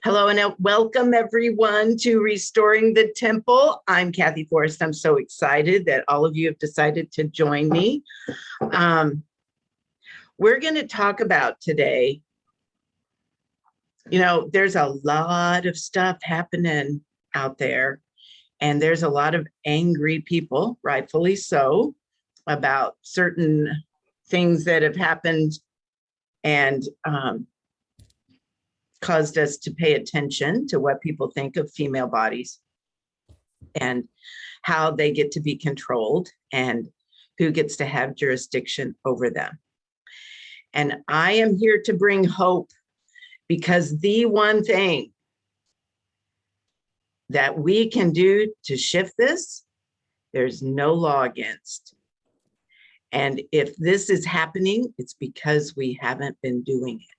Hello and welcome everyone to Restoring the Temple. I'm Kathy Forrest. I'm so excited that all of you have decided to join me. We're going to talk about today, there's a lot of stuff happening out there, and there's a lot of angry people, rightfully so, about certain things that have happened and caused us to pay attention to what people think of female bodies and how they get to be controlled and who gets to have jurisdiction over them. And I am here to bring hope, because the one thing that we can do to shift this, there's no law against. And if this is happening, it's because we haven't been doing it.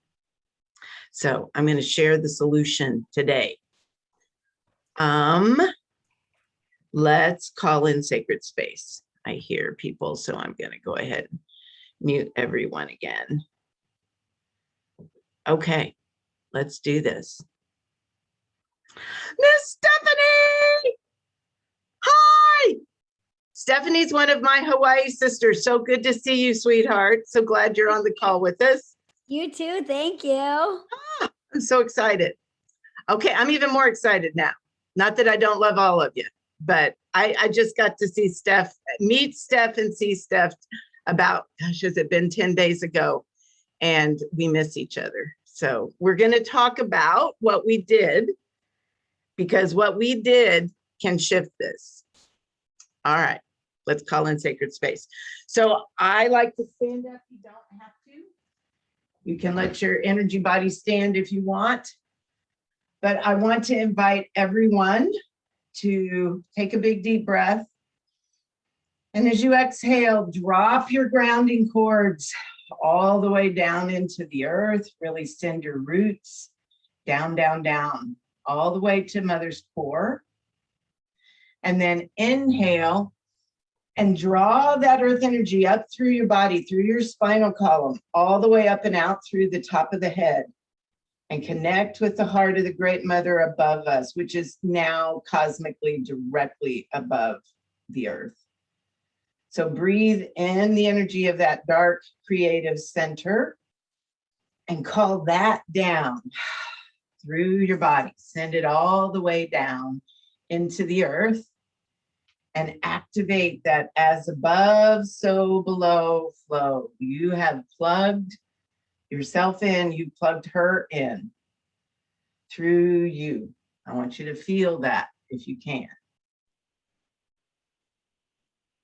So I'm going to share the solution today. Let's call in sacred space. I hear people, so I'm going to go ahead and mute everyone again. Okay, let's do this. Miss Stephanie! Hi! Stephanie's one of my Hawaii sisters. So good to see you, sweetheart. So glad you're on the call with us. You too, thank you. I'm so excited. Okay, I'm even more excited now. Not that I don't love all of you, but I just got to see Steph, meet Steph and see Steph about, gosh, has it been 10 days ago? And we miss each other. So we're going to talk about what we did, because what we did can shift this. All right, let's call in sacred space. So I like to stand up. You don't have to. You can let your energy body stand if you want. But I want to invite everyone to take a big deep breath. And as you exhale, drop your grounding cords all the way down into the earth. Really send your roots down, down, down, all the way to mother's core. And then inhale and draw that earth energy up through your body, through your spinal column, all the way up and out through the top of the head, and connect with the heart of the great mother above us, which is now cosmically directly above the earth. So breathe in the energy of that dark creative center and call that down through your body. Send it all the way down into the earth and activate that as above, so below flow. You have plugged yourself in, you plugged her in through you. I want you to feel that if you can.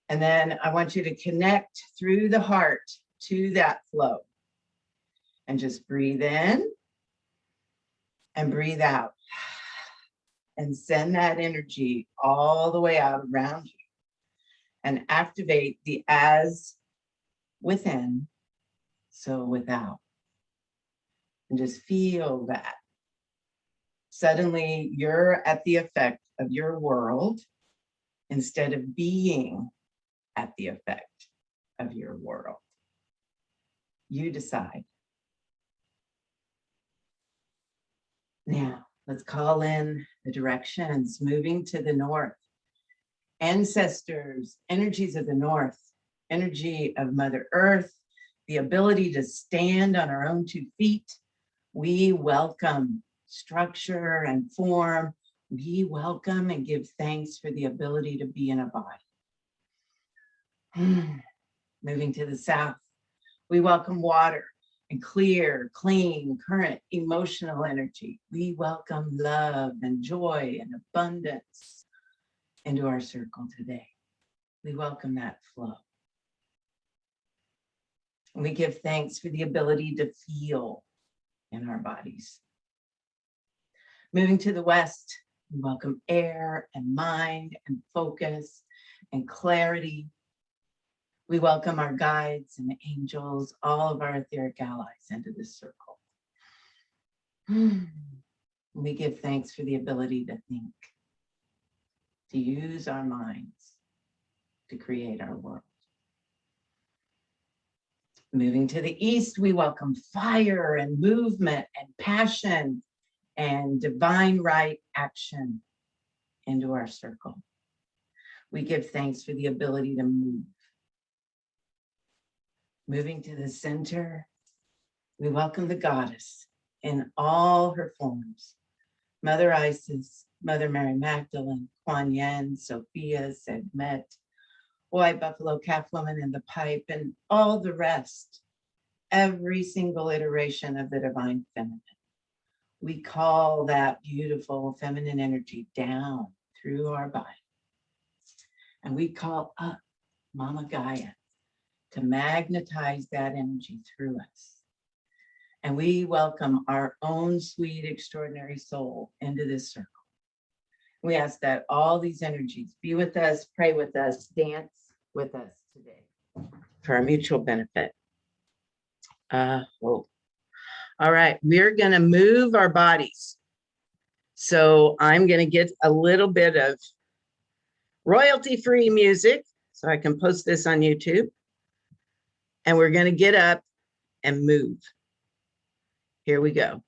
And then I want you to connect through the heart to that flow. And just breathe in and breathe out. And send that energy all the way out around you. And activate the as within, so without. And just feel that. Suddenly you're at the effect of your world instead of being at the effect of your world. You decide. Now, let's call in the directions, moving to the north. Ancestors, energies of the north, energy of Mother Earth, the ability to stand on our own 2 feet. We welcome structure and form. We welcome and give thanks for the ability to be in a body. Moving to the south, we welcome water and clear, clean, current, emotional energy. We welcome love and joy and abundance into our circle today. We welcome that flow. And we give thanks for the ability to feel in our bodies. Moving to the west, we welcome air and mind and focus and clarity. We welcome our guides and angels, all of our etheric allies into this circle. We give thanks for the ability to think, to use our minds to create our world. Moving to the east, we welcome fire and movement and passion and divine right action into our circle. We give thanks for the ability to move. Moving to the center, we welcome the goddess in all her forms. Mother Isis, Mother Mary Magdalene, Kuan Yin, Sophia, Sekhmet, White Buffalo Calf Woman in the pipe, and all the rest. Every single iteration of the divine feminine. We call that beautiful feminine energy down through our body. And we call up Mama Gaia to magnetize that energy through us. And we welcome our own sweet, extraordinary soul into this circle. We ask that all these energies be with us, pray with us, dance with us today for our mutual benefit. All right, we're going to move our bodies. So I'm going to get a little bit of royalty-free music so I can post this on YouTube. And we're going to get up and move. Here we go.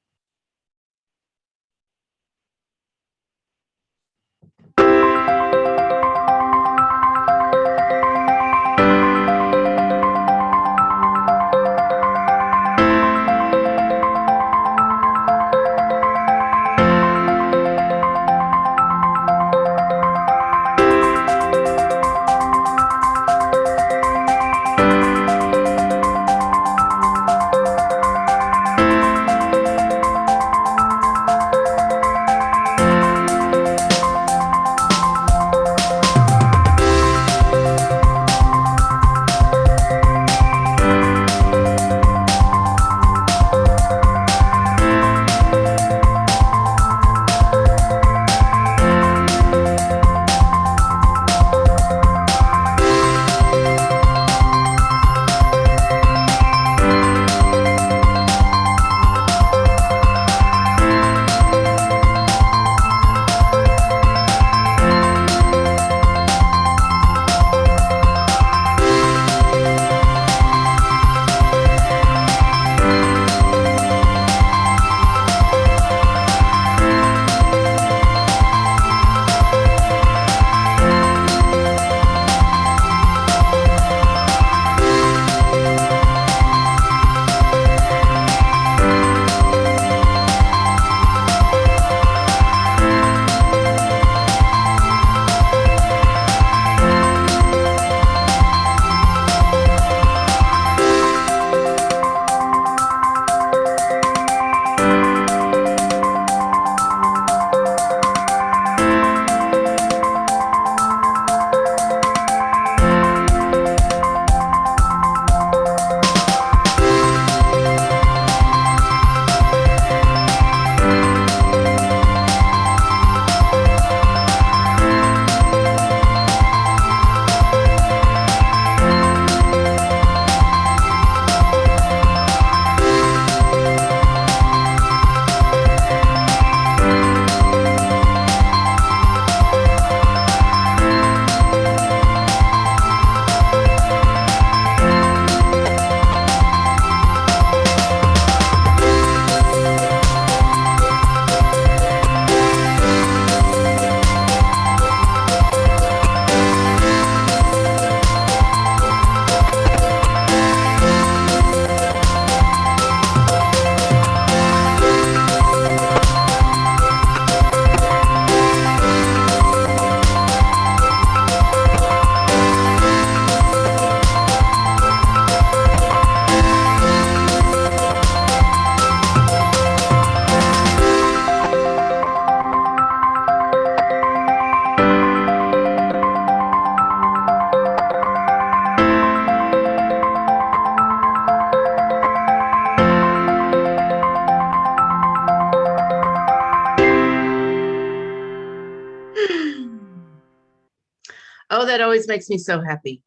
Oh, that always makes me so happy.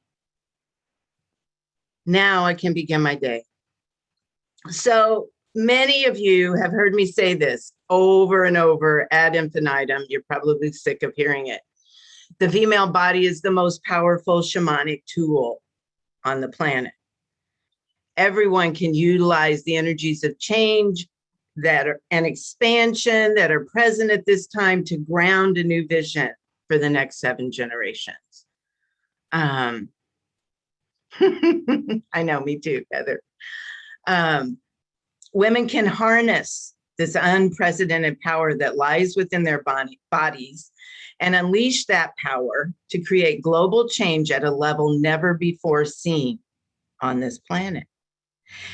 Now I can begin my day. So many of you have heard me say this over and over ad infinitum. You're probably sick of hearing it. The female body is the most powerful shamanic tool on the planet. Everyone can utilize the energies of change that are an expansion that are present at this time to ground a new vision for the next 7 generations. I know, me too, Heather. Women can harness this unprecedented power that lies within their bodies and unleash that power to create global change at a level never before seen on this planet.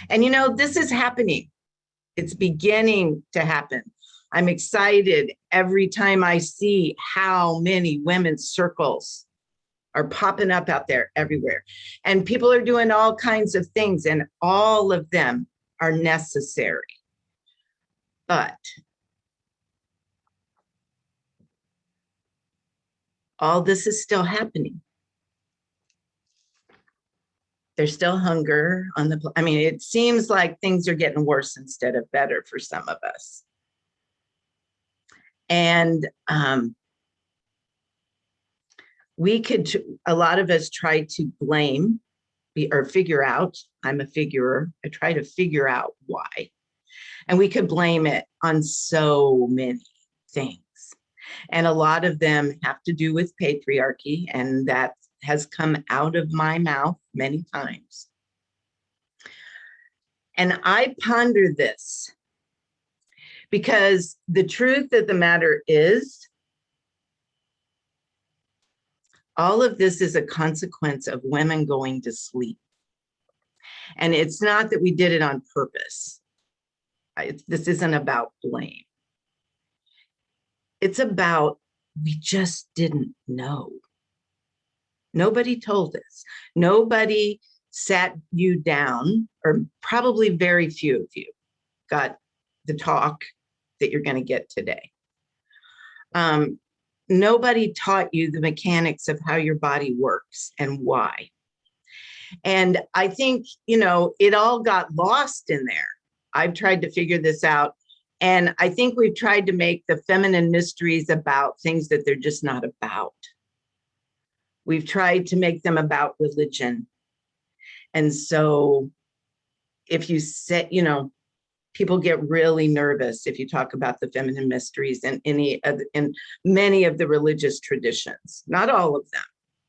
And you know, this is happening. It's beginning to happen. I'm excited every time I see how many women's circles are popping up out there everywhere. And people are doing all kinds of things, and all of them are necessary. But all this is still happening. There's still hunger on the, I mean, it seems like things are getting worse instead of better for some of us. And a lot of us try to blame or figure out, I'm a figurer, I try to figure out why. And we could blame it on so many things. And a lot of them have to do with patriarchy, and that has come out of my mouth many times. And I ponder this because the truth of the matter is, all of this is a consequence of women going to sleep. And it's not that we did it on purpose. This isn't about blame. It's about we just didn't know. Nobody told us. Nobody sat you down, or probably very few of you got the talk that you're going to get today. Nobody taught you the mechanics of how your body works and why. And I think, you know, it all got lost in there. I've tried to figure this out. And I think we've tried to make the feminine mysteries about things that they're just not about. We've tried to make them about religion. And so if you set, you know, people get really nervous if you talk about the feminine mysteries in many of the religious traditions, not all of them,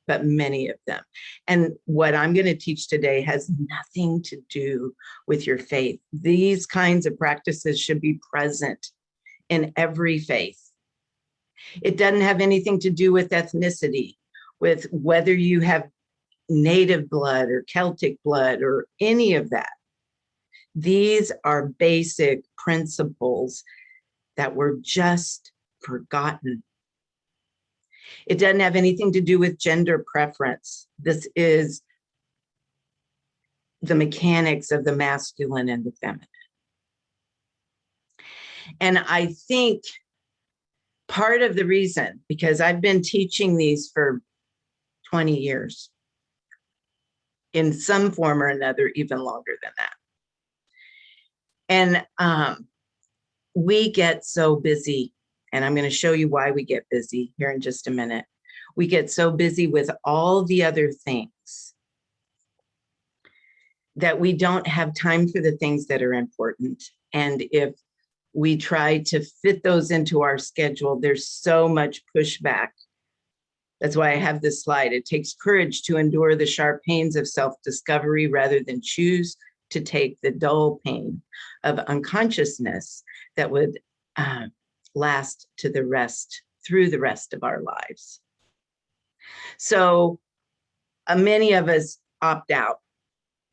but many of them. And what I'm going to teach today has nothing to do with your faith. These kinds of practices should be present in every faith. It doesn't have anything to do with ethnicity, with whether you have native blood or Celtic blood or any of that. These are basic principles that were just forgotten. It doesn't have anything to do with gender preference. This is the mechanics of the masculine and the feminine. And I think part of the reason, because I've been teaching these for 20 years, in some form or another, even longer than that. And we get so busy, and I'm going to show you why we get busy here in just a minute. We get so busy with all the other things that we don't have time for the things that are important. And if we try to fit those into our schedule, there's so much pushback. That's why I have this slide. It takes courage to endure the sharp pains of self-discovery rather than choose to take the dull pain of unconsciousness that would last through the rest of our lives. So many of us opt out.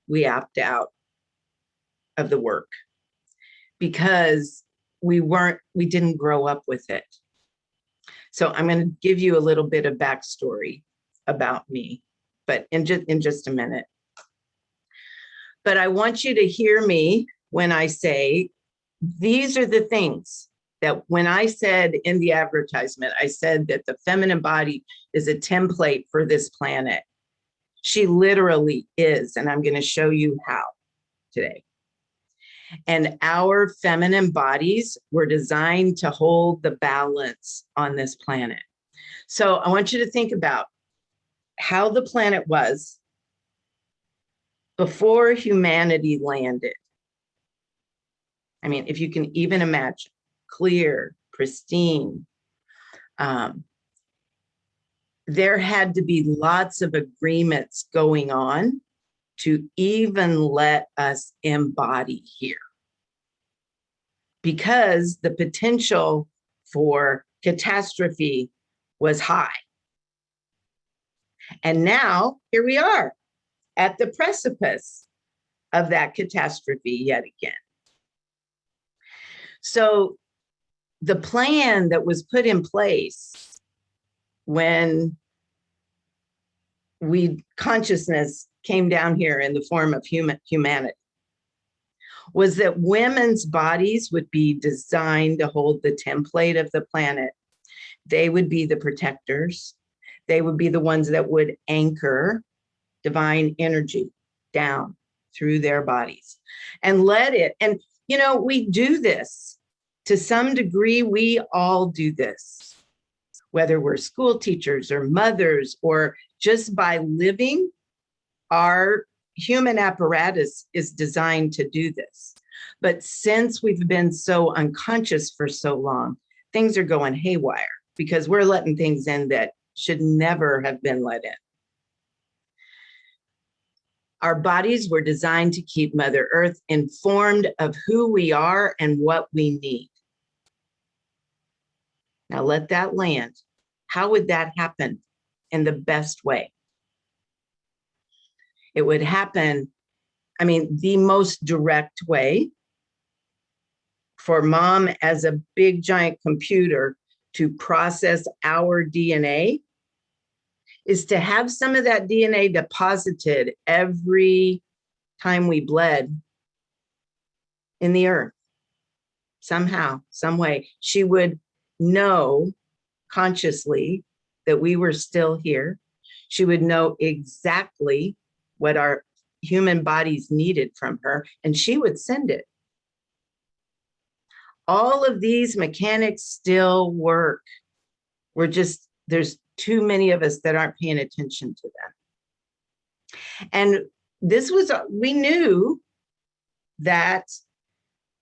We opt out of the work because we didn't grow up with it. So I'm going to give you a little bit of backstory about me, but in just a minute. But I want you to hear me when I say, these are the things that when I said in the advertisement, I said that the feminine body is a template for this planet. She literally is, and I'm going to show you how today. And our feminine bodies were designed to hold the balance on this planet. So I want you to think about how the planet was before humanity landed. I mean, if you can even imagine, clear, pristine. There had to be lots of agreements going on to even let us embody here, because the potential for catastrophe was high. And now here we are at the precipice of that catastrophe yet again. So the plan that was put in place when consciousness came down here in the form of humanity was that women's bodies would be designed to hold the template of the planet. They would be the protectors. They would be the ones that would anchor divine energy down through their bodies and let it. And, you know, we do this to some degree. We all do this, whether we're school teachers or mothers, or just by living. Our human apparatus is designed to do this. But since we've been so unconscious for so long, things are going haywire because we're letting things in that should never have been let in. Our bodies were designed to keep Mother Earth informed of who we are and what we need. Now let that land. How would that happen in the best way? It would happen, I mean, the most direct way for mom as a big giant computer to process our DNA is to have some of that DNA deposited every time we bled in the earth. Somehow, some way, she would know consciously that we were still here. She would know exactly what our human bodies needed from her, and she would send it. All of these mechanics still work. There's too many of us that aren't paying attention to them. And we knew that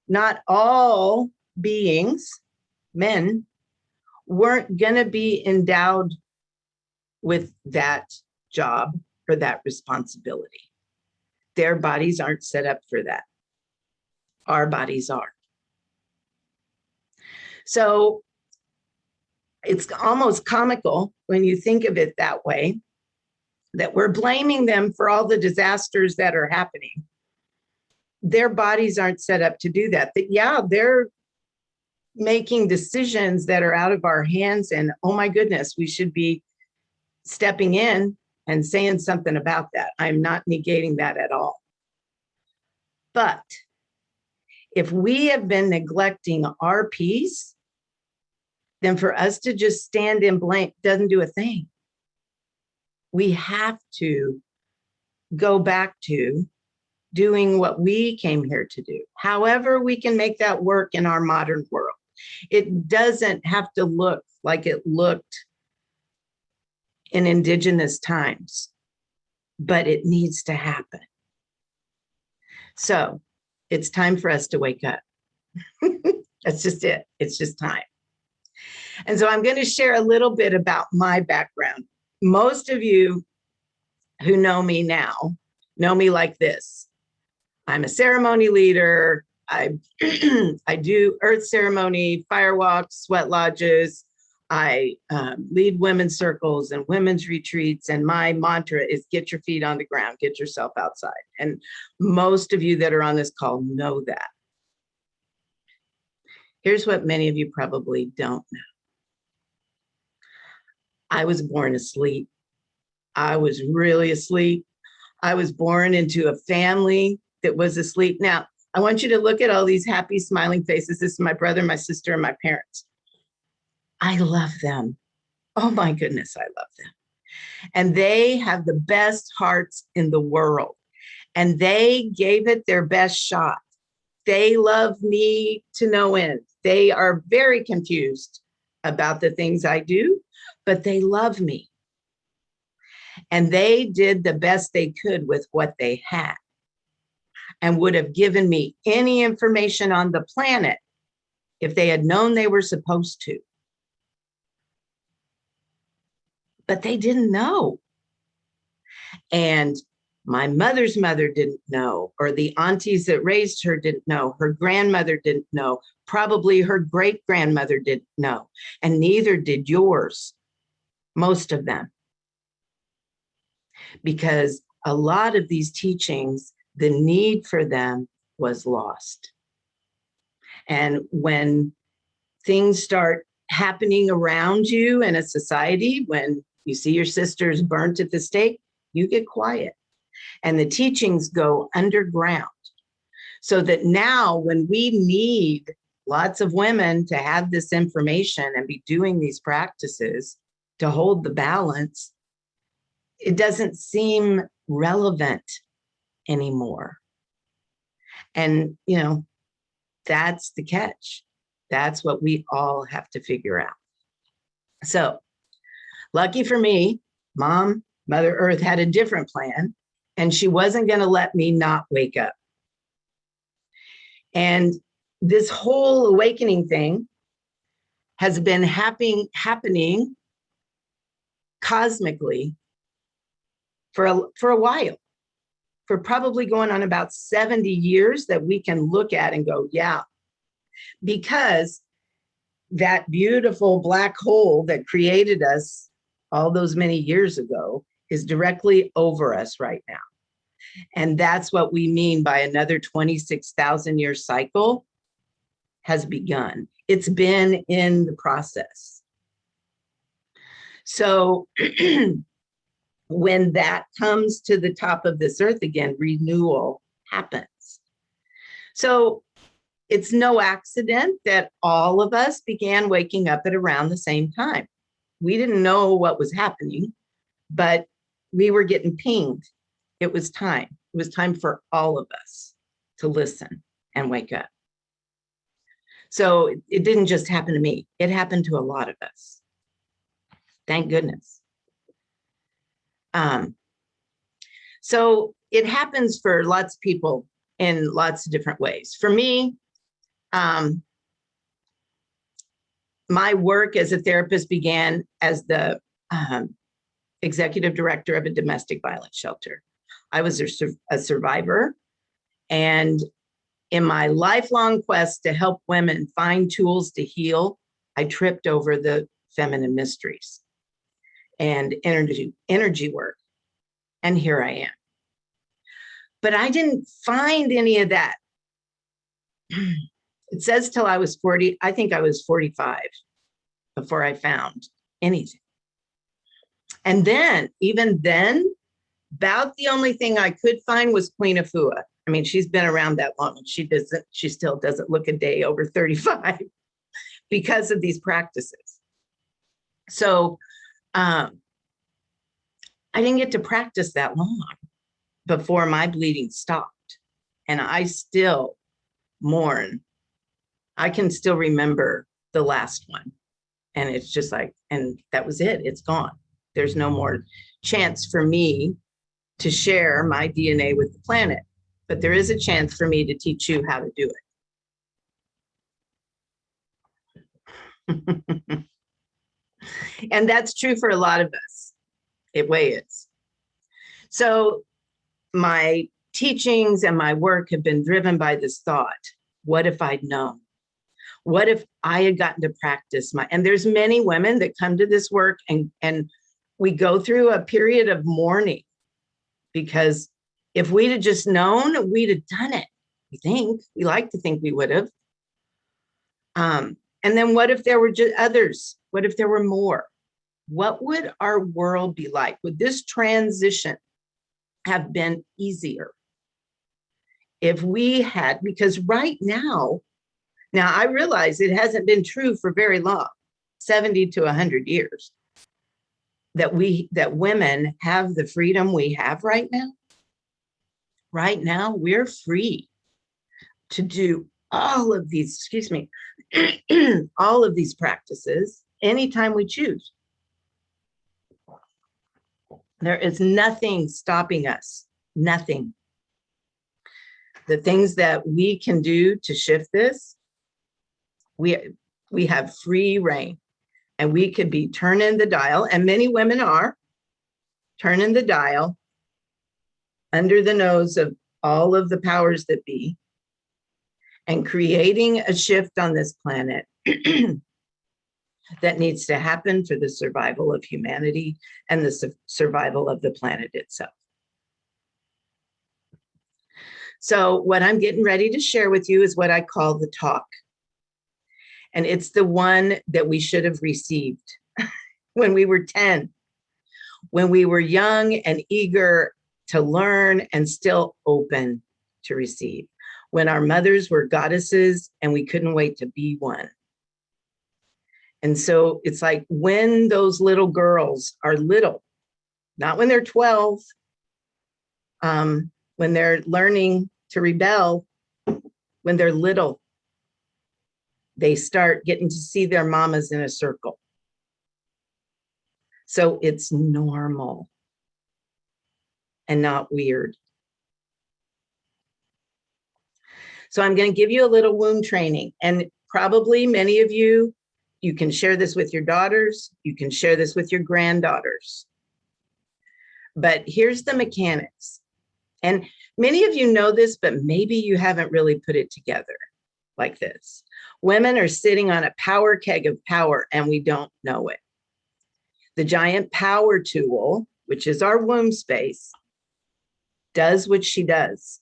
not all beings, men, weren't going to be endowed with that job or that responsibility. Their bodies aren't set up for that. Our bodies are. So it's almost comical when you think of it that way, that we're blaming them for all the disasters that are happening. Their bodies aren't set up to do that. But yeah, they're making decisions that are out of our hands, and oh my goodness, we should be stepping in and saying something about that. I'm not negating that at all. But if we have been neglecting our piece, then for us to just stand in blank doesn't do a thing. We have to go back to doing what we came here to do. However, we can make that work in our modern world. It doesn't have to look like it looked in indigenous times, but it needs to happen. So it's time for us to wake up. That's just it. It's just time. And so I'm going to share a little bit about my background. Most of you who know me now know me like this. I'm a ceremony leader. I do earth ceremony, fire walks, sweat lodges. I lead women's circles and women's retreats. And my mantra is get your feet on the ground, get yourself outside. And most of you that are on this call know that. Here's what many of you probably don't know. I was born asleep. I was really asleep. I was born into a family that was asleep. Now, I want you to look at all these happy, smiling faces. This is my brother, my sister, and my parents. I love them. Oh my goodness, I love them. And they have the best hearts in the world. And they gave it their best shot. They love me to no end. They are very confused about the things I do, but they love me. And they did the best they could with what they had. and would have given me any information on the planet if they had known they were supposed to. But they didn't know. And my mother's mother didn't know, or the aunties that raised her didn't know, her grandmother didn't know, probably her great-grandmother didn't know, and neither did yours, most of them. Because a lot of these teachings, the need for them was lost. And when things start happening around you in a society, when you see your sisters burnt at the stake, you get quiet. And the teachings go underground. So that now when we need lots of women to have this information and be doing these practices to hold the balance, it doesn't seem relevant anymore. And, you know, that's the catch. That's what we all have to figure out. So lucky for me, Mother Earth had a different plan, and she wasn't going to let me not wake up. And this whole awakening thing has been happening cosmically for a while, for probably going on about 70 years that we can look at and go, yeah, because that beautiful black hole that created us all those many years ago is directly over us right now. And that's what we mean by another 26,000 year cycle has begun. It's been in the process. So when that comes to the top of this earth again, renewal happens. So it's no accident that all of us began waking up at around the same time. We didn't know what was happening, but we were getting pinged. It was time. It was time for all of us to listen and wake up. So it didn't just happen to me. It happened to a lot of us. Thank goodness. So it happens for lots of people in lots of different ways. For me, my work as a therapist began as the executive director of a domestic violence shelter. I was a survivor, and in my lifelong quest to help women find tools to heal, I tripped over the feminine mysteries and energy work, and here I am. But I didn't find any of that. It says till I was 40, I think I was 45 before I found anything. And then, even then, about the only thing I could find was Queen Afua. I mean, she's been around that long. She still doesn't look a day over 35 because of these practices. So I didn't get to practice that long before my bleeding stopped. And I still mourn. I can still remember the last one. And it's just like, and that was it. It's gone. There's no more chance for me to share my DNA with the planet. But there is a chance for me to teach you how to do it. And that's true for a lot of us. It way is. So my teachings and my work have been driven by this thought. What if I'd known? What if I had gotten to practice and there's many women that come to this work and we go through a period of mourning, because if we'd have just known, we'd have done it. We like to think we would have. And then what if there were just others? What if there were more? What would our world be like? Would this transition have been easier if we had, because right now I realize it hasn't been true for very long, 70 to 100 years, that women have the freedom we have right now. Right now, we're free to do all of these, all of these practices anytime we choose. There is nothing stopping us, nothing. the things that we can do to shift this, we have free reign, and we could be turning the dial, and many women are turning the dial under the nose of all of the powers that be and creating a shift on this planet that needs to happen for the survival of humanity and the survival of the planet itself. So what I'm getting ready to share with you is what I call the talk. And it's the one that we should have received when we were 10, when we were young and eager to learn and still open to receive, when our mothers were goddesses and we couldn't wait to be one. And so it's like when those little girls are little, not when they're 12, when they're learning to rebel, when they're little, they start getting to see their mamas in a circle. So it's normal and not weird. So I'm going to give you a little womb training, and probably many of you, you can share this with your daughters, you can share this with your granddaughters. But here's the mechanics. And many of you know this, but maybe you haven't really put it together like this. Women are sitting on a power keg of power, and we don't know it. The giant power tool, which is our womb space, does what she does.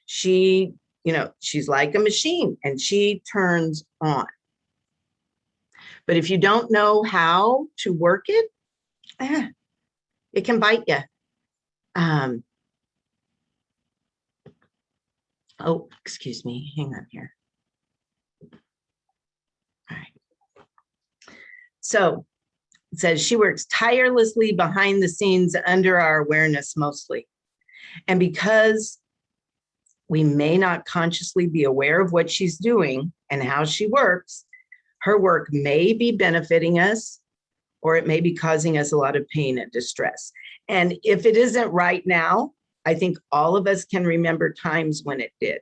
She, she's like a machine, and she turns on. But if you don't know how to work it, it can bite you. Oh, excuse me. Hang on here. All right. So it says she works tirelessly behind the scenes under our awareness mostly. And because we may not consciously be aware of what she's doing and how she works, her work may be benefiting us, or it may be causing us a lot of pain and distress. And if it isn't right now, I think all of us can remember times when it did.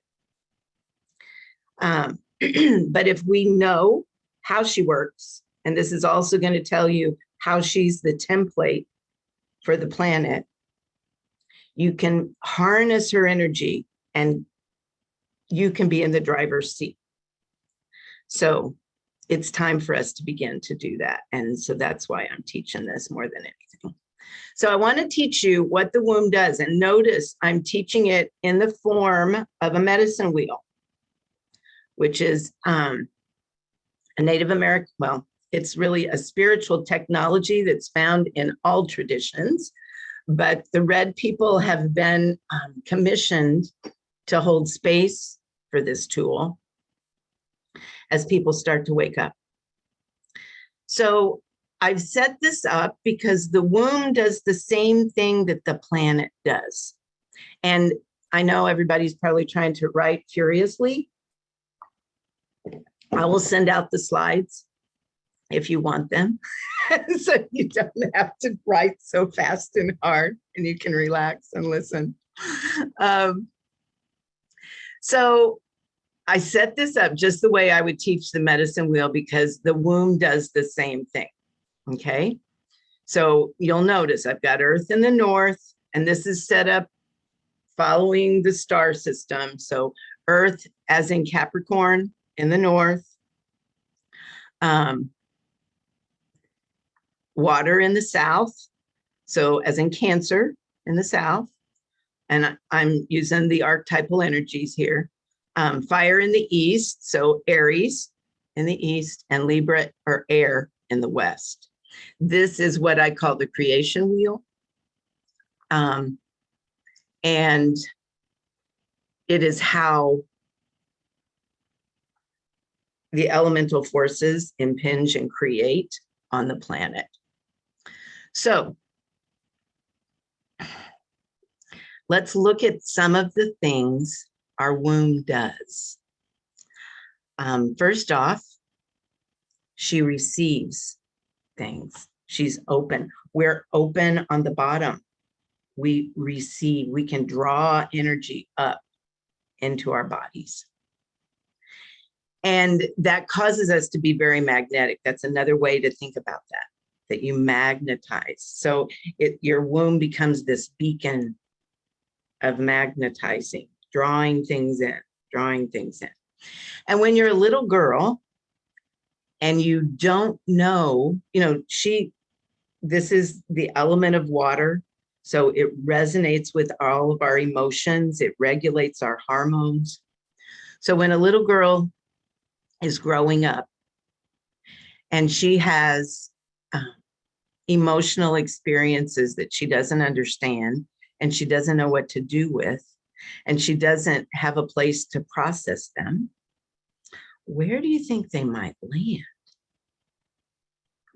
But if we know how she works, and this is also going to tell you how she's the template for the planet, you can harness her energy and you can be in the driver's seat. So it's time for us to begin to do that. And so that's why I'm teaching this more than anything. So I want to teach you what the womb does. And notice I'm teaching it in the form of a medicine wheel, which is a Native American, well, it's really a spiritual technology that's found in all traditions. But the red people have been commissioned to hold space for this tool as people start to wake up. So I've set this up because the womb does the same thing that the planet does. And I know everybody's probably trying to write furiously. I will send out the slides if you want them, so you don't have to write so fast and hard, and you can relax and listen. So I set this up just the way I would teach the medicine wheel because the womb does the same thing, okay? So you'll notice I've got Earth in the north, and this is set up following the star system. So Earth, as in Capricorn, in the north, water in the south, so as in Cancer in the south, and I'm using the archetypal energies here. Fire in the east, so Aries in the east, and Libra or air in the west. This is what I call the creation wheel. And it is how the elemental forces impinge and create on the planet. So let's look at some of the things our womb does. First off, she receives things. She's open. We're open on the bottom. we receive, we can draw energy up into our bodies. And that causes us to be very magnetic. That's another way to think about that you magnetize. So your womb becomes this beacon of magnetizing, drawing things in, drawing things in. And when you're a little girl and you don't know, this is the element of water. So it resonates with all of our emotions. It regulates our hormones. So when a little girl is growing up and she has emotional experiences that she doesn't understand and she doesn't know what to do with, and she doesn't have a place to process them, where do you think they might land?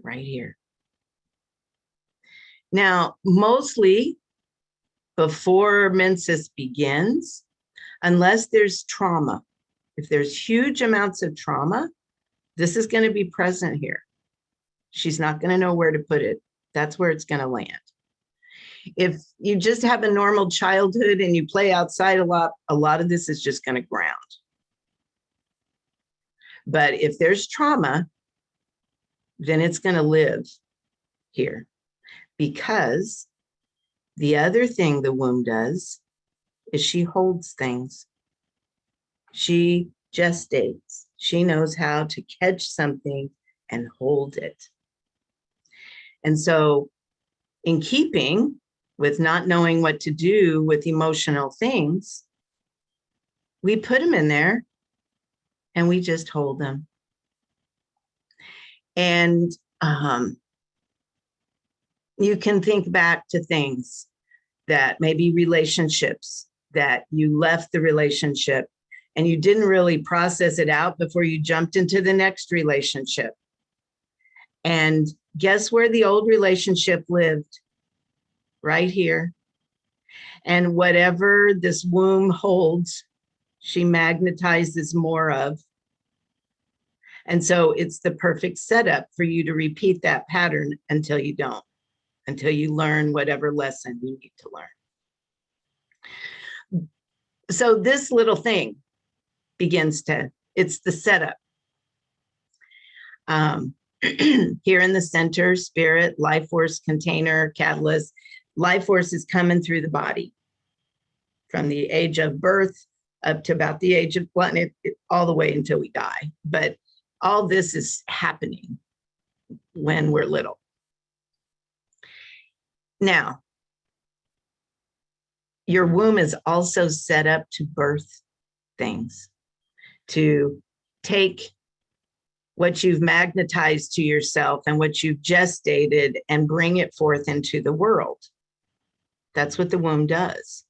Right here. Now, mostly before menses begins, unless there's trauma, if there's huge amounts of trauma, this is going to be present here. She's not going to know where to put it. That's where it's going to land. If you just have a normal childhood and you play outside a lot of this is just going to ground. But if there's trauma, then it's going to live here. Because the other thing the womb does is she holds things. She gestates. She knows how to catch something and hold it. And so in keeping with not knowing what to do with emotional things, we put them in there and we just hold them. And you can think back to things that maybe relationships that you left the relationship and you didn't really process it out before you jumped into the next relationship. And guess where the old relationship lived? Right here. And whatever this womb holds, she magnetizes more of. And so it's the perfect setup for you to repeat that pattern until you don't, until you learn whatever lesson you need to learn. So this little thing it's the setup. Here in the center, spirit, life force, container, catalyst. Life force is coming through the body from the age of birth up to about the age of planet, all the way until we die. But all this is happening when we're little. Now, your womb is also set up to birth things, to take what you've magnetized to yourself and what you've gestated and bring it forth into the world. That's what the womb does.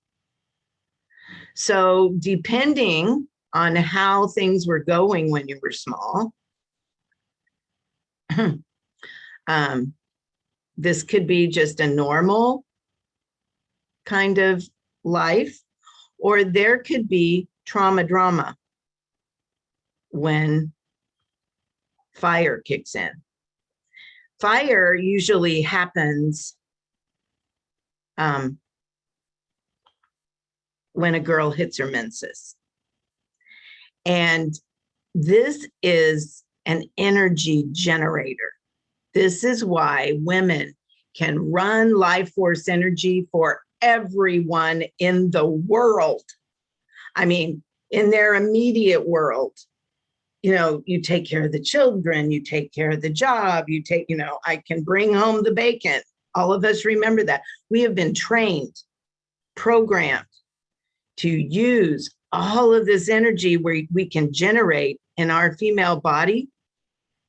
So depending on how things were going when you were small, this could be just a normal kind of life, or there could be trauma drama when fire kicks in. Fire usually happens when a girl hits her menses. And this is an energy generator. This is why women can run life force energy for everyone in the world. I mean, in their immediate world, you take care of the children, you take care of the job, I can bring home the bacon. All of us remember that. We have been trained, programmed to use all of this energy we can generate in our female body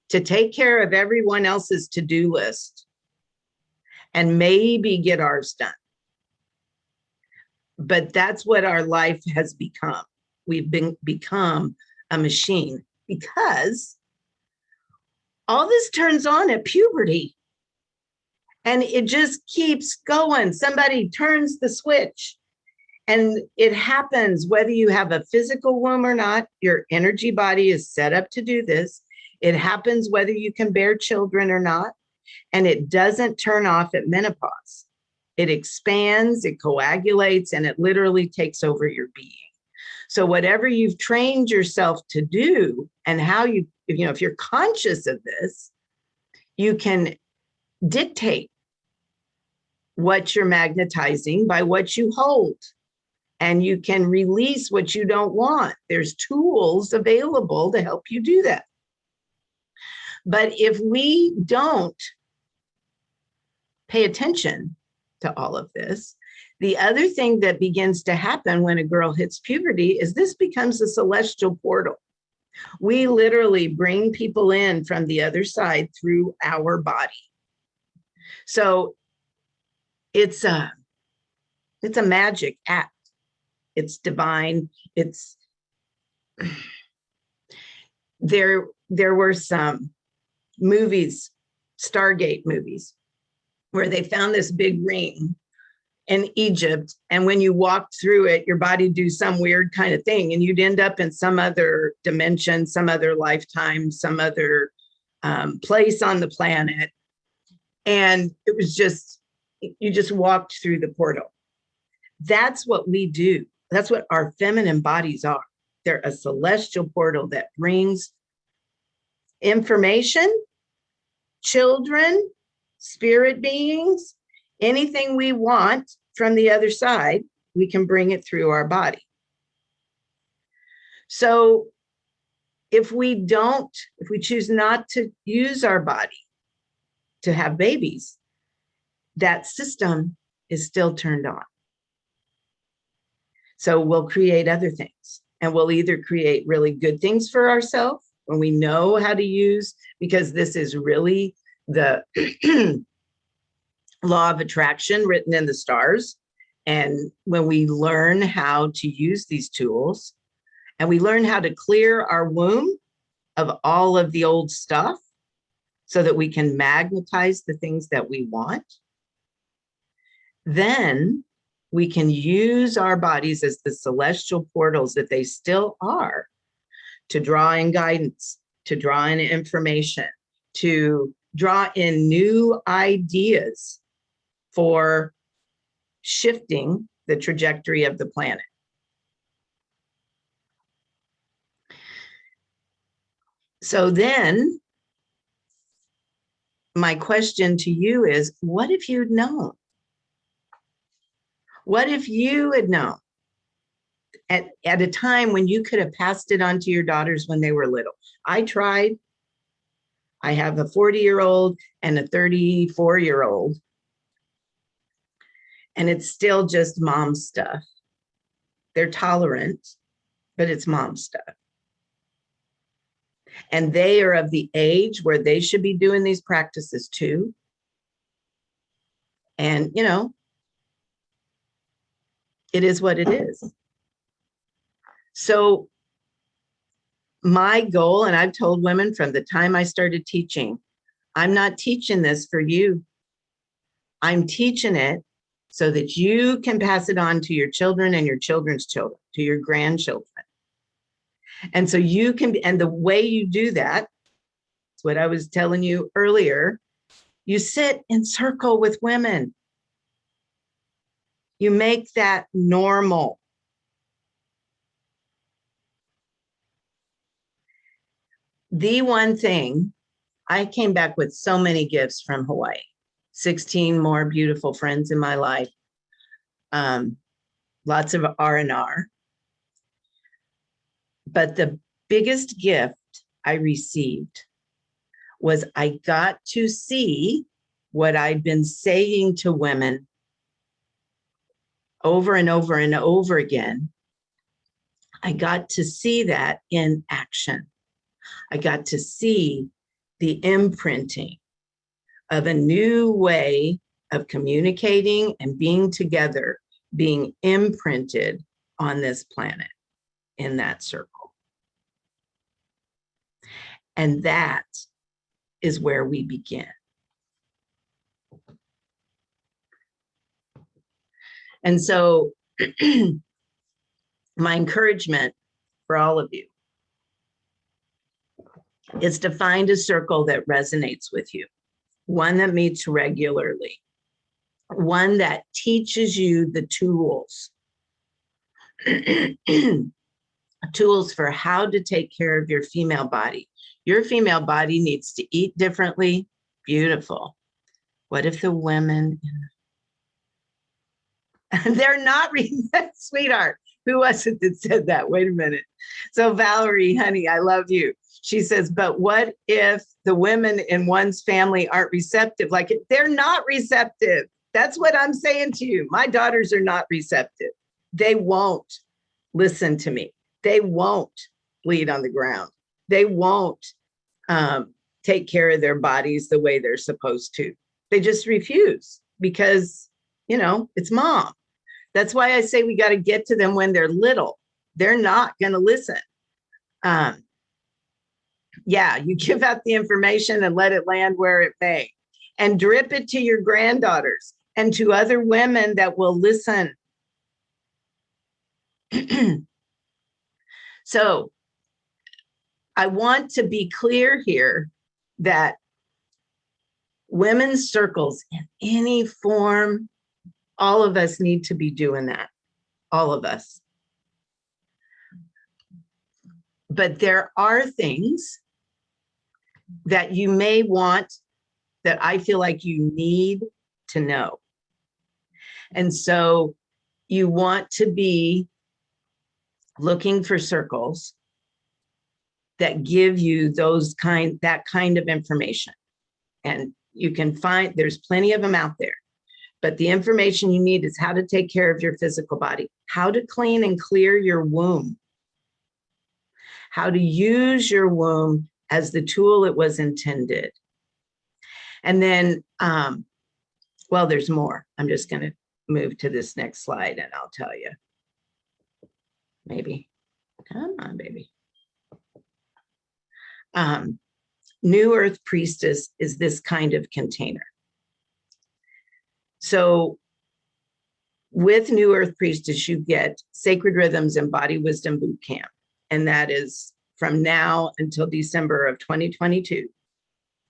to take care of everyone else's to-do list and maybe get ours done. But that's what our life has become. We've become a machine because all this turns on at puberty and it just keeps going. Somebody turns the switch and it happens whether you have a physical womb or not. Your energy body is set up to do this. It happens whether you can bear children or not. And it doesn't turn off at menopause. It expands, it coagulates, and it literally takes over your being. So whatever you've trained yourself to do and how you know, if you're conscious of this, you can dictate what you're magnetizing by what you hold. And you can release what you don't want. There's tools available to help you do that. But if we don't pay attention to all of this, the other thing that begins to happen when a girl hits puberty is this becomes a celestial portal. We literally bring people in from the other side through our body. So it's a magic act. It's divine. It's there were some movies, Stargate movies, where they found this big ring in Egypt. And when you walked through it, your body do some weird kind of thing, and you'd end up in some other dimension, some other lifetime, some other place on the planet. And it was just, you just walked through the portal. That's what we do. That's what our feminine bodies are. They're a celestial portal that brings information, children, spirit beings, anything we want from the other side, we can bring it through our body. So if we choose not to use our body to have babies, that system is still turned on. So we'll create other things, and we'll either create really good things for ourselves when we know how to use, because this is really the law of attraction written in the stars. And when we learn how to use these tools, and we learn how to clear our womb of all of the old stuff so that we can magnetize the things that we want, then we can use our bodies as the celestial portals that they still are, to draw in guidance, to draw in information, to draw in new ideas for shifting the trajectory of the planet. So then my question to you is, what if you'd known? What if you had known at a time when you could have passed it on to your daughters when they were little? I tried. I have a 40-year-old and a 34-year-old. And it's still just mom stuff. They're tolerant, but it's mom stuff. And they are of the age where they should be doing these practices too. And, you know, it is what it is. So my goal, and I've told women from the time I started teaching, I'm not teaching this for you. I'm teaching it so that you can pass it on to your children and your children's children, to your grandchildren. And so you can, and the way you do that, is what I was telling you earlier, you sit in circle with women. You make that normal. The one thing, I came back with so many gifts from Hawaii, 16 more beautiful friends in my life, lots of R&R. But the biggest gift I received was I got to see what I'd been saying to women over and over and over again. I got to see that in action. I got to see the imprinting of a new way of communicating and being together, being imprinted on this planet in that circle. And that is where we begin. And so my encouragement for all of you is to find a circle that resonates with you, one that meets regularly. one that teaches you the tools, tools for how to take care of your female body. Your female body needs to eat differently. Beautiful. What if the women, they're not reading that, sweetheart? Who was it that said that? Wait a minute. So Valerie, honey, I love you. She says, but what if the women in one's family aren't receptive? Like, they're not receptive. That's what I'm saying to you. My daughters are not receptive. They won't listen to me. They won't bleed on the ground. They won't take care of their bodies the way they're supposed to. They just refuse because, you know, it's mom. That's why I say we got to get to them when they're little. They're not going to listen. Yeah, you give out the information and let it land where it may, and drip it to your granddaughters and to other women that will listen. So I want to be clear here that women's circles in any form, all of us need to be doing that. All of us. But there are things that you may want, that I feel like you need to know. And so you want to be looking for circles that give you that kind of information. And you can find, there's plenty of them out there. But the information you need is how to take care of your physical body, how to clean and clear your womb, how to use your womb as the tool it was intended. And then, well, there's more. I'm just going to move to this next slide and I'll tell you. Maybe. Come on, baby. New Earth Priestess is this kind of container. So with New Earth Priestess, you get Sacred Rhythms and Body Wisdom Boot Camp. And that is from now until December of 2022.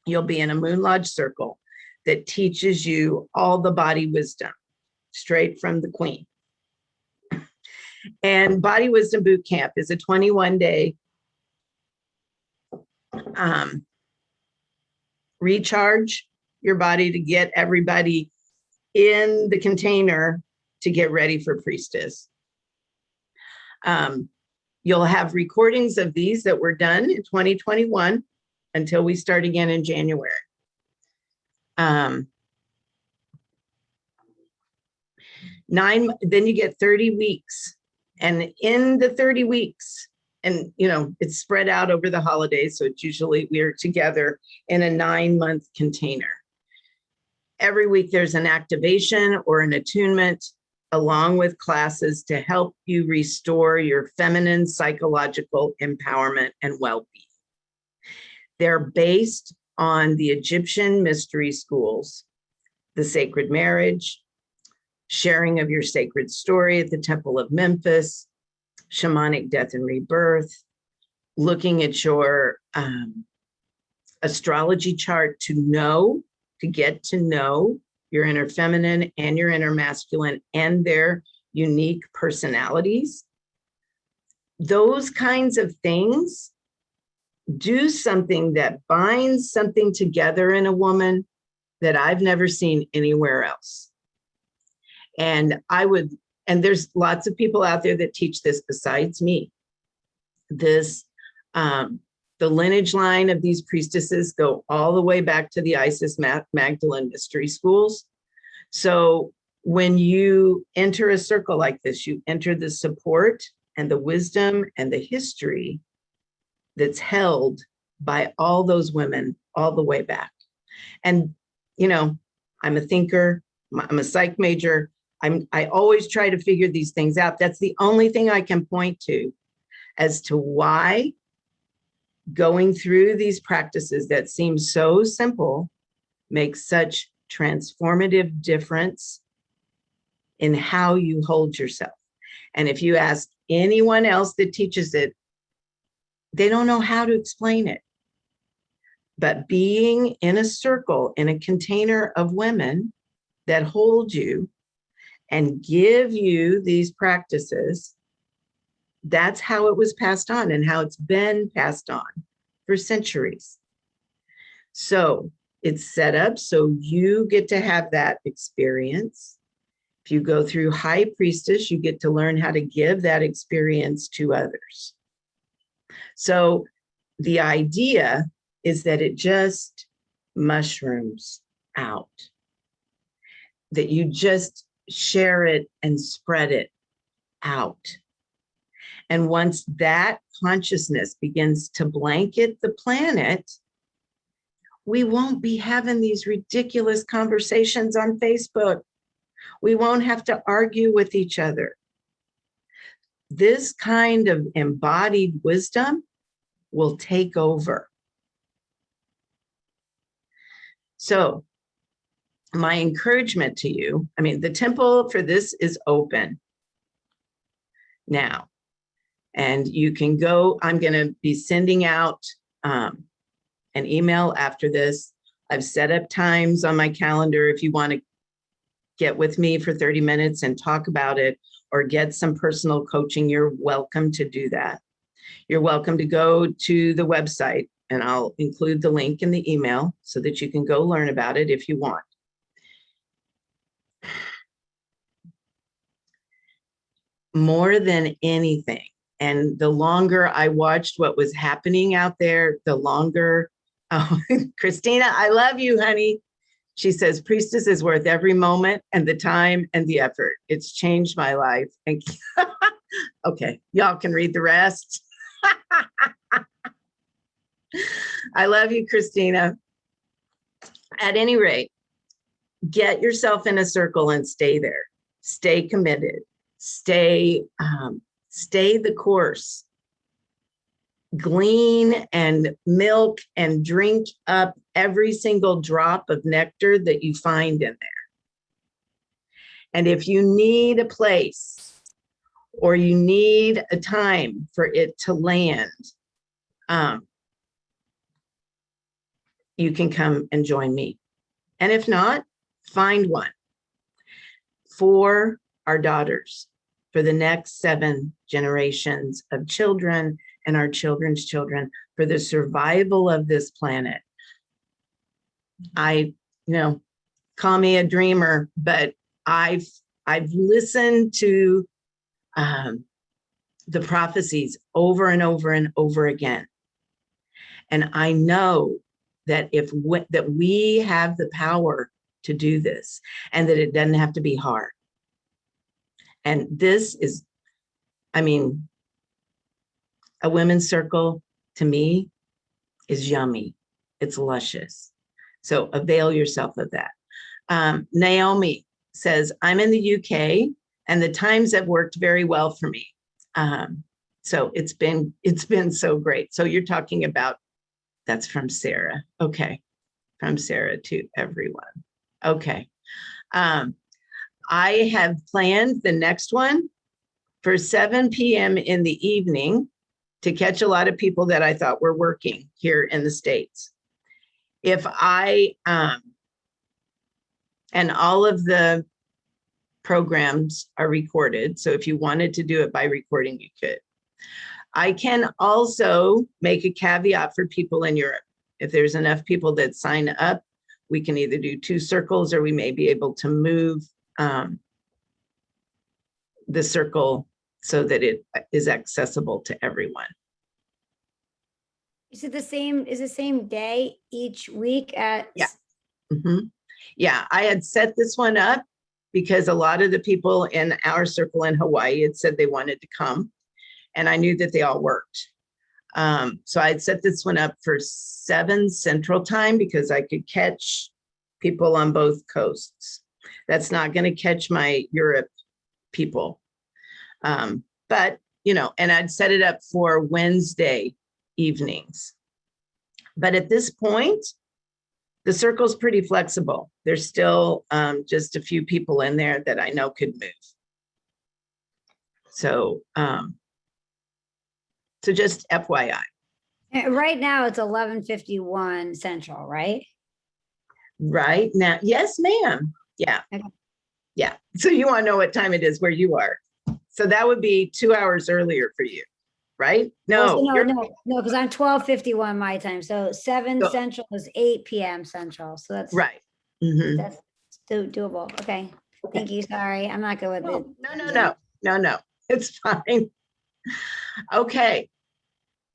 You'll be in a Moon Lodge circle that teaches you all the body wisdom straight from the Queen. And Body Wisdom Boot Camp is a 21-day recharge your body to get everybody in the container to get ready for Priestess. You'll have recordings of these that were done in 2021 until we start again in January. Then you get 30 weeks. And in the 30 weeks, and you know, it's spread out over the holidays, so it's usually we're together in a 9-month container. Every week there's an activation or an attunement along with classes to help you restore your feminine psychological empowerment and well-being. They're based on the Egyptian mystery schools, the sacred marriage, sharing of your sacred story at the Temple of Memphis, shamanic death and rebirth, looking at your astrology chart to get to know your inner feminine and your inner masculine and their unique personalities. Those kinds of things do something that binds something together in a woman that I've never seen anywhere else. And there's lots of people out there that teach this besides me. The lineage line of these priestesses go all the way back to the Isis Magdalene mystery schools. So when you enter a circle like this, you enter the support and the wisdom and the history that's held by all those women all the way back. And, you know, I'm a thinker, I'm a psych major. I always try to figure these things out. That's the only thing I can point to as to why going through these practices that seem so simple makes such transformative difference in how you hold yourself. And if you ask anyone else that teaches it, they don't know how to explain it. But being in a circle, in a container of women, that hold you and give you these practices. That's how it was passed on and how it's been passed on for centuries. So it's set up so you get to have that experience. If you go through High Priestess, you get to learn how to give that experience to others. So the idea is that it just mushrooms out, that you just share it and spread it out. And once that consciousness begins to blanket the planet, we won't be having these ridiculous conversations on Facebook. We won't have to argue with each other. This kind of embodied wisdom will take over. So my encouragement to you, I mean, the temple for this is open now. And you can go, I'm going to be sending out an email after this. I've set up times on my calendar if you want to get with me for 30 minutes and talk about it or get some personal coaching, you're welcome to do that. You're welcome to go to the website, and I'll include the link in the email so that you can go learn about it if you want. More than anything, and the longer I watched what was happening out there, the longer, oh, Christina, I love you, honey. She says, Priestess is worth every moment and the time and the effort. It's changed my life. And okay, y'all can read the rest. I love you, Christina. At any rate, get yourself in a circle and stay there. Stay committed. Stay the course. Glean and milk and drink up every single drop of nectar that you find in there. And if you need a place or you need a time for it to land, you can come and join me. And if not, find one for our daughters, for the next 7 generations of children and our children's children, for the survival of this planet. Call me a dreamer, but I've listened to the prophecies over and over and over again. And I know that that we have the power to do this and that it doesn't have to be hard. And this is, I mean, a women's circle to me is yummy. It's luscious. So avail yourself of that. Naomi says, I'm in the UK and the times have worked very well for me. So it's been so great. So you're talking about, that's from Sarah. Okay. From Sarah to everyone. Okay. I have planned the next one for 7 p.m. in the evening to catch a lot of people that I thought were working here in the States. If I, and all of the programs are recorded. So if you wanted to do it by recording, you could. I can also make a caveat for people in Europe. If there's enough people that sign up, we can either do 2 circles or we may be able to move the circle so that it is accessible to everyone. Is it the same day each week at? Yeah. Mm-hmm. Yeah, I had set this one up because a lot of the people in our circle in Hawaii had said they wanted to come, and I knew that they all worked. So I had set this one up for 7 Central Time because I could catch people on both coasts. That's not going to catch my Europe people. But, and I'd set it up for Wednesday evenings. But at this point, the circle's pretty flexible. There's still just a few people in there that I know could move. So, so just FYI. Right now it's 11:51 Central, right? Right now, yes, ma'am. Yeah. Okay. Yeah. So you want to know what time it is where you are. So that would be 2 hours earlier for you, right? Well, so No, no, because I'm 12:51 my time. So 7 So- Central is 8 p.m. Central. So right. Mhm. that's doable. Okay. Thank you. Sorry. I'm not good with it. No. It's fine. Okay.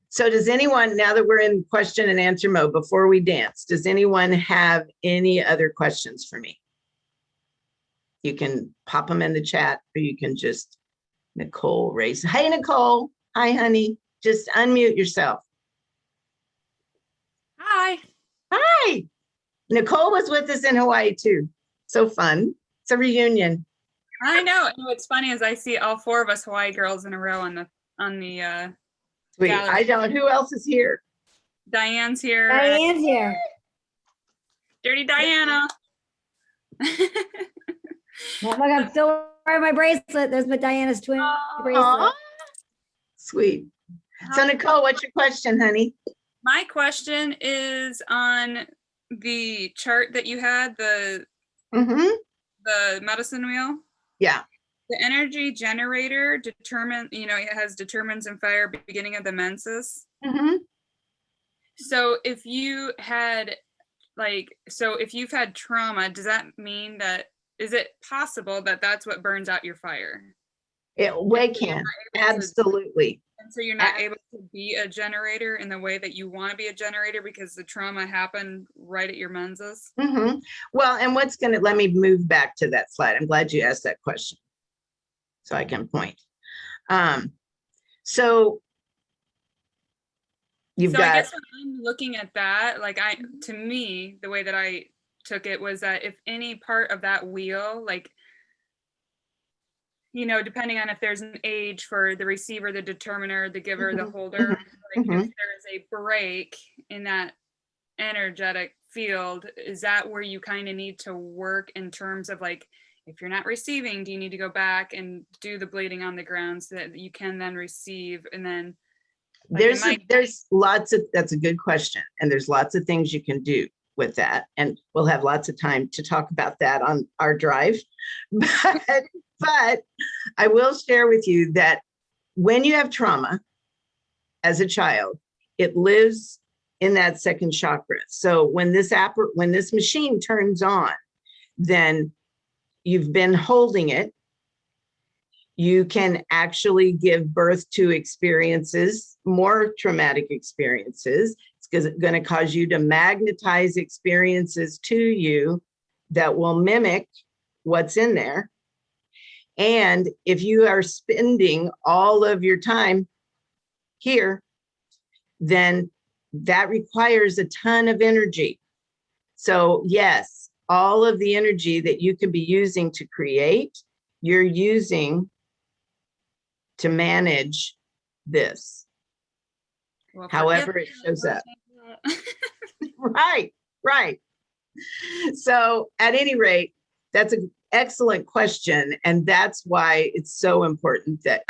So does anyone, now that we're in question and answer mode, before we dance, does anyone have any other questions for me? You can pop them in the chat, or you can just, Nicole raise. Hey, Nicole. Hi, honey. Just unmute yourself. Hi. Hi. Nicole was with us in Hawaii too. So fun. It's a reunion. I know. And what's funny is I see all 4 of us Hawaii girls in a row on the Sweet. gallery. I don't, who else is here? Diane's here. Diane's here. Dirty Diana. Oh my God, I'm still wearing my bracelet. There's my Diana's twin bracelet. Aw. Sweet. So Nicole, what's your question, honey? My question is on the chart that you had, the medicine wheel. Yeah. The energy generator it has determines and fire beginning of the menses. So if you had if you've had trauma, does that mean that, is it possible that that's what burns out your fire? We can, absolutely. And so you're not able to be a generator in the way that you want to be a generator because the trauma happened right at your menses? Well, and let me move back to that slide. I'm glad you asked that question so I can point. So you've got. I guess when I'm looking at that, to me, the way that I took it was that if any part of that wheel, depending on if there's an age for the receiver, the determiner, the giver, the holder, if there is a break in that energetic field, is that where you kind of need to work in terms of if you're not receiving, do you need to go back and do the bleeding on the ground so that you can then receive? And then there's lots of, that's a good question. And there's lots of things you can do with that. And we'll have lots of time to talk about that on our drive. But I will share with you that when you have trauma as a child, it lives in that second chakra. So when this machine turns on, then you've been holding it. You can actually give birth to experiences, more traumatic experiences. It's going to cause you to magnetize experiences to you that will mimic what's in there. And if you are spending all of your time here, then that requires a ton of energy. So yes, all of the energy that you can be using to create, you're using to manage this. Well, however it shows up. Right. So at any rate, that's an excellent question. And that's why it's so important that,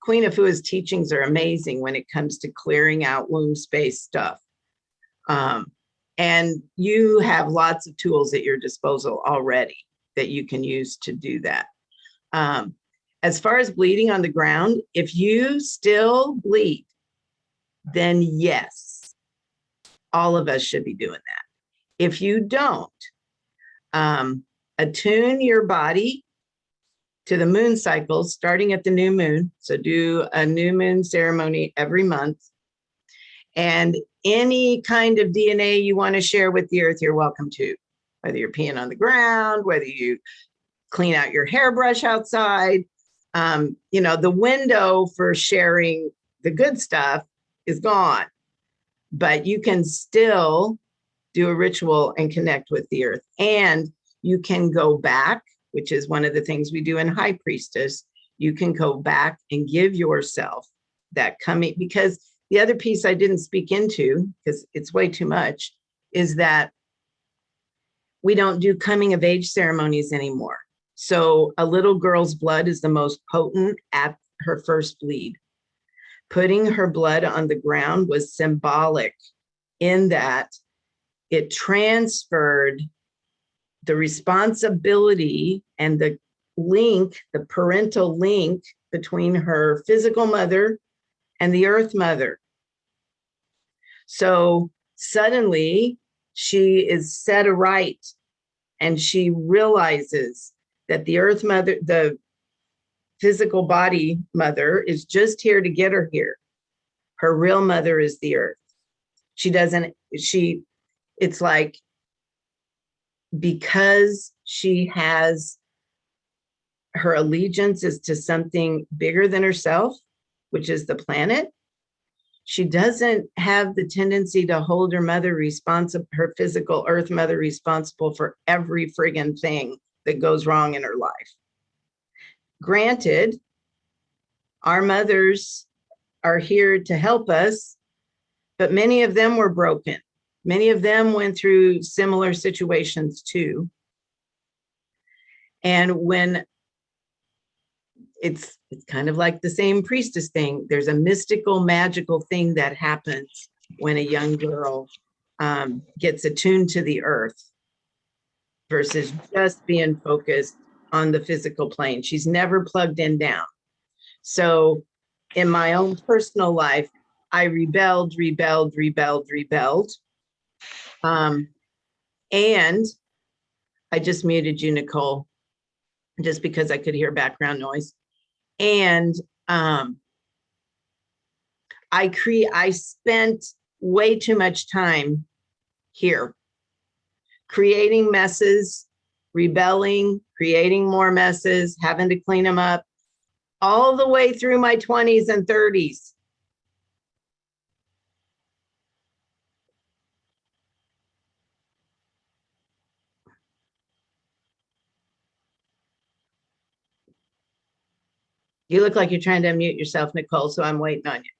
Queen Afua's teachings are amazing when it comes to clearing out womb space stuff. And you have lots of tools at your disposal already that you can use to do that. As far as bleeding on the ground, if you still bleed, then yes, all of us should be doing that. If you don't, attune your body to the moon cycles starting at the new moon. So do a new moon ceremony every month. And any kind of DNA you want to share with the earth, you're welcome to, whether you're peeing on the ground, whether you clean out your hairbrush outside. The window for sharing the good stuff is gone, but you can still do a ritual and connect with the earth. And you can go back, which is one of the things we do in High Priestess. You can go back and give yourself that coming, because the other piece I didn't speak into, because it's way too much, is that we don't do coming of age ceremonies anymore. So a little girl's blood is the most potent at her first bleed. Putting her blood on the ground was symbolic in that it transferred the responsibility and the link, the parental link between her physical mother and the earth mother. So suddenly she is set aright and she realizes that the earth mother, the physical body mother, is just here to get her here. Her real mother is the earth. It's like, because she has her allegiance is to something bigger than herself, which is the planet, she doesn't have the tendency to hold her mother responsible, her physical earth mother responsible for every friggin' thing that goes wrong in her life. Granted, our mothers are here to help us, but many of them were broken. Many of them went through similar situations too. And when it's kind of like the same priestess thing, there's a mystical, magical thing that happens when a young girl gets attuned to the earth versus just being focused on the physical plane. She's never plugged in down. So in my own personal life, I rebelled. And I just muted you, Nicole, just because I could hear background noise. And I spent way too much time here creating messes, rebelling, creating more messes, having to clean them up all the way through my 20s and 30s. You look like you're trying to unmute yourself, Nicole, so I'm waiting on you.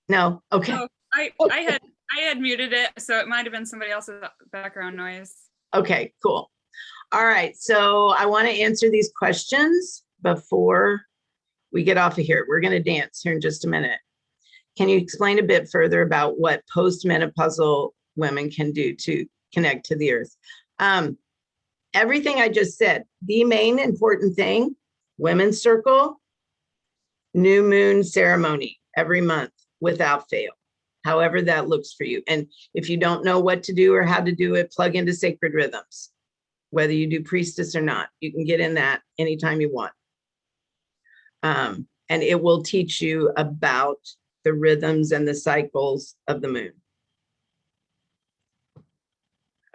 No, okay. No, I had muted it, so it might have been somebody else's background noise. Okay, cool. All right, so I want to answer these questions before we get off of here. We're going to dance here in just a minute. Can you explain a bit further about what postmenopausal women can do to connect to the earth? Everything I just said, the main important thing, women's circle, new moon ceremony every month without fail, however that looks for you. And if you don't know what to do or how to do it, plug into sacred rhythms. Whether you do priestess or not, you can get in that anytime you want. And it will teach you about the rhythms and the cycles of the moon.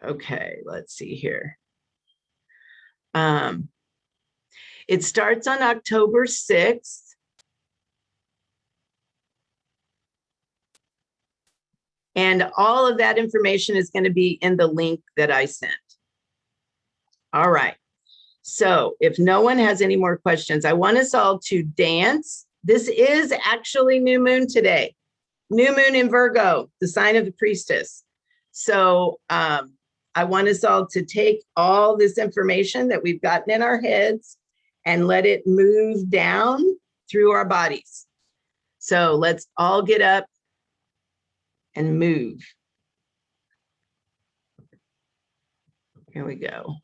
Okay, let's see here. It starts on October 6th. And all of that information is going to be in the link that I sent. All right. So if no one has any more questions, I want us all to dance. This is actually new moon today. New moon in Virgo, the sign of the priestess. So I want us all to take all this information that we've gotten in our heads and let it move down through our bodies. So let's all get up and move. Here we go.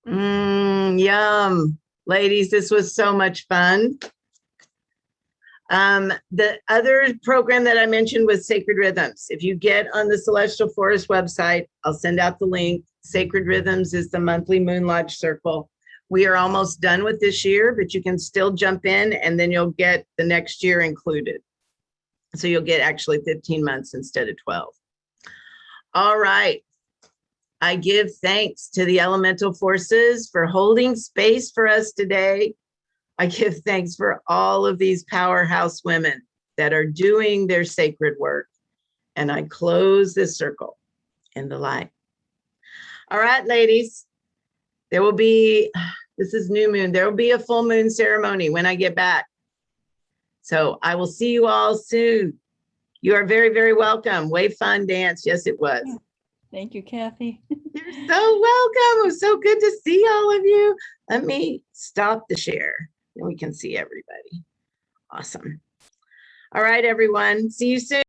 Yum. Ladies, this was so much fun. The other program that I mentioned was Sacred Rhythms. If you get on the Celestial Forest website, I'll send out the link. Sacred Rhythms is the monthly Moon Lodge Circle. We are almost done with this year, but you can still jump in and then you'll get the next year included. So you'll get actually 15 months instead of 12. All right. I give thanks to the elemental forces for holding space for us today. I give thanks for all of these powerhouse women that are doing their sacred work. And I close this circle in the light. All right, ladies, there will be, this is new moon. There will be a full moon ceremony when I get back. So I will see you all soon. You are very, very welcome. Wave fun dance. Yes, it was. Thank you, Kathy. You're so welcome. It was so good to see all of you. Let me stop the share and we can see everybody. Awesome. All right, everyone. See you soon.